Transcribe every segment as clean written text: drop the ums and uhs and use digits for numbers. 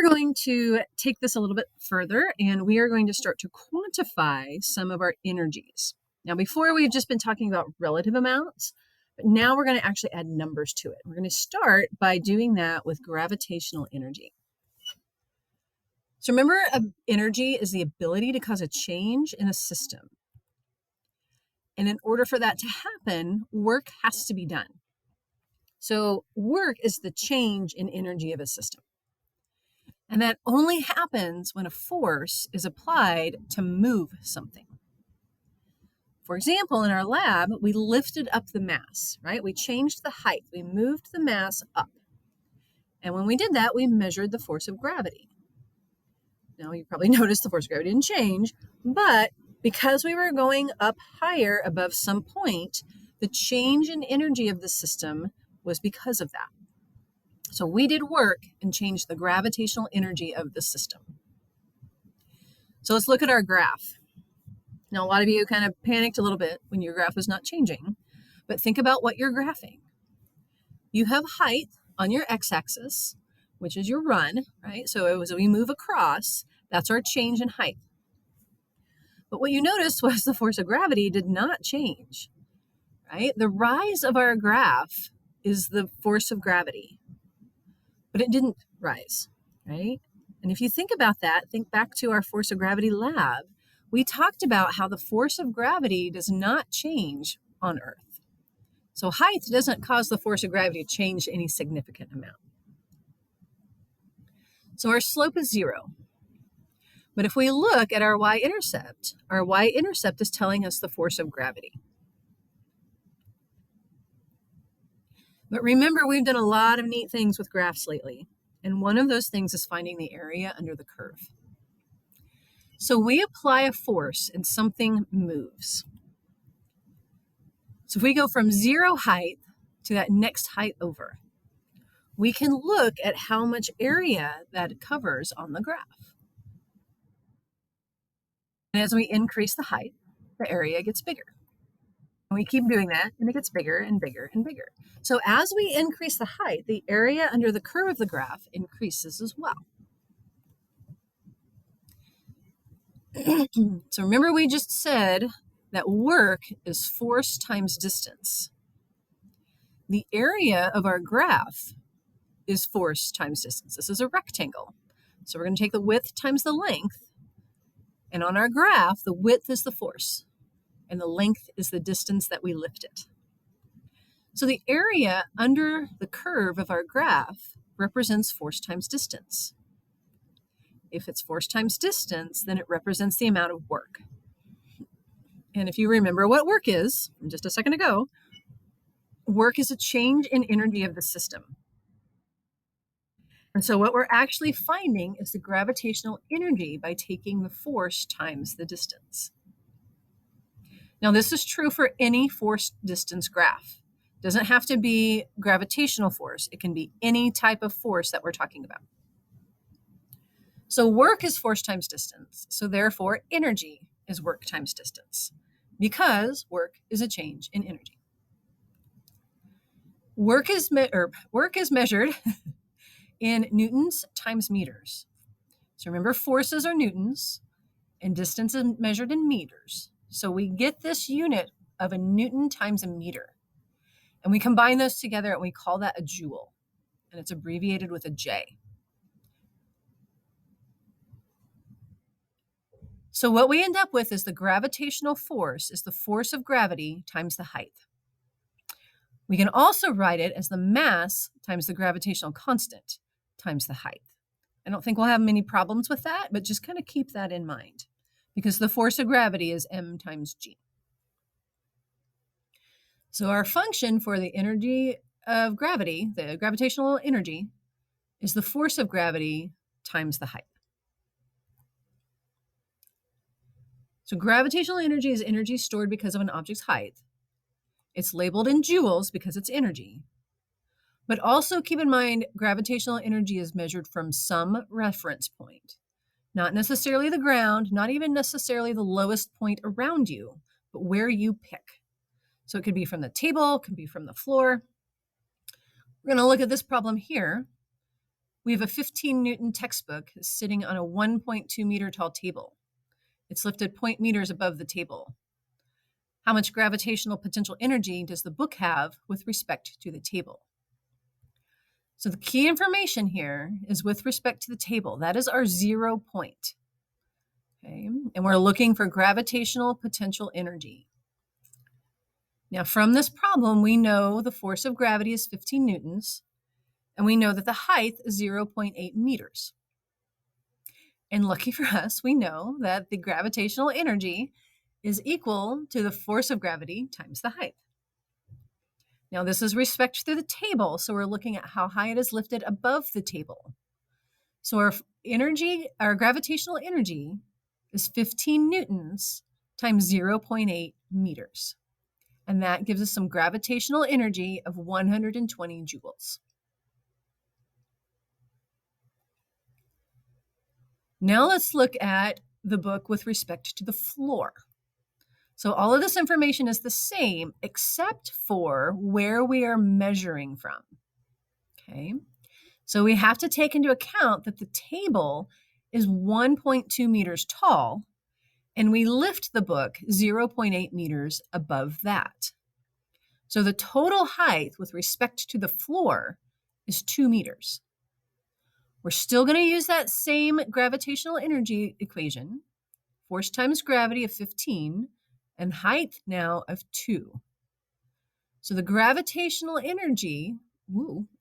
going to take this a little bit further, and we are going to start to quantify some of our energies. Now, before we've just been talking about relative amounts, but now we're going to actually add numbers to it. We're going to start by doing that with gravitational energy. So remember, energy is the ability to cause a change in a system. And in order for that to happen, work has to be done. So work is the change in energy of a system. And that only happens when a force is applied to move something. For example, in our lab, we lifted up the mass, right? We changed the height. We moved the mass up. And when we did that, we measured the force of gravity. Now, you probably noticed the force of gravity didn't change, but because we were going up higher above some point, the change in energy of the system was because of that. So we did work and changed the gravitational energy of the system. So let's look at our graph. Now, a lot of you kind of panicked a little bit when your graph was not changing, but think about what you're graphing. You have height on your x-axis, which is your run, right? So as we move across, that's our change in height. But what you noticed was the force of gravity did not change, right? The rise of our graph is the force of gravity, but it didn't rise, right? And if you think about that, think back to our force of gravity lab, we talked about how the force of gravity does not change on Earth. So height doesn't cause the force of gravity to change any significant amount. So our slope is 0. But if we look at our y-intercept is telling us the force of gravity. But remember, we've done a lot of neat things with graphs lately. And one of those things is finding the area under the curve. So we apply a force and something moves. So if we go from 0 height to that next height over, we can look at how much area that it covers on the graph. And as we increase the height, the area gets bigger. And we keep doing that, and it gets bigger and bigger and bigger. So as we increase the height, the area under the curve of the graph increases as well. So remember, we just said that work is force times distance. The area of our graph is force times distance. This is a rectangle. So we're going to take the width times the length. And on our graph, the width is the force, and the length is the distance that we lifted. So the area under the curve of our graph represents force times distance. If it's force times distance, then it represents the amount of work. And if you remember what work is from just a second ago, work is a change in energy of the system. And so what we're actually finding is the gravitational energy by taking the force times the distance. Now, this is true for any force distance graph. It doesn't have to be gravitational force. It can be any type of force that we're talking about. So work is force times distance. So therefore, energy is work times distance, because work is a change in energy. Work is measured in newtons times meters. So remember, forces are newtons and distance is measured in meters. So we get this unit of a newton times a meter. And we combine those together and we call that a joule. And it's abbreviated with a J. So what we end up with is the gravitational force is the force of gravity times the height. We can also write it as the mass times the gravitational constant times the height. I don't think we'll have many problems with that, but just kind of keep that in mind, because the force of gravity is m times g. So our function for the energy of gravity, the gravitational energy, is the force of gravity times the height. So gravitational energy is energy stored because of an object's height. It's labeled in joules because it's energy. But also keep in mind, gravitational energy is measured from some reference point. Not necessarily the ground, not even necessarily the lowest point around you, but where you pick. So it could be from the table, it could be from the floor. We're going to look at this problem here. We have a 15 Newton textbook sitting on a 1.2 meter tall table. It's lifted 0.0 meters above the table. How much gravitational potential energy does the book have with respect to the table? So the key information here is with respect to the table. That is our 0 point. Okay, and we're looking for gravitational potential energy. Now, from this problem, we know the force of gravity is 15 newtons, and we know that the height is 0.8 meters. And lucky for us, we know that the gravitational energy is equal to the force of gravity times the height. Now, this is respect to the table, so we're looking at how high it is lifted above the table. So our gravitational energy is 15 newtons times 0.8 meters. And that gives us some gravitational energy of 120 joules. Now let's look at the book with respect to the floor. So all of this information is the same except for where we are measuring from. Okay, so we have to take into account that the table is 1.2 meters tall, and we lift the book 0.8 meters above that. So the total height with respect to the floor is 2 meters. We're still going to use that same gravitational energy equation, force times gravity of 15, and height now of 2. So the gravitational energy,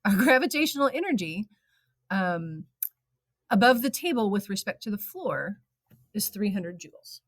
our gravitational energy above the table with respect to the floor is 300 joules.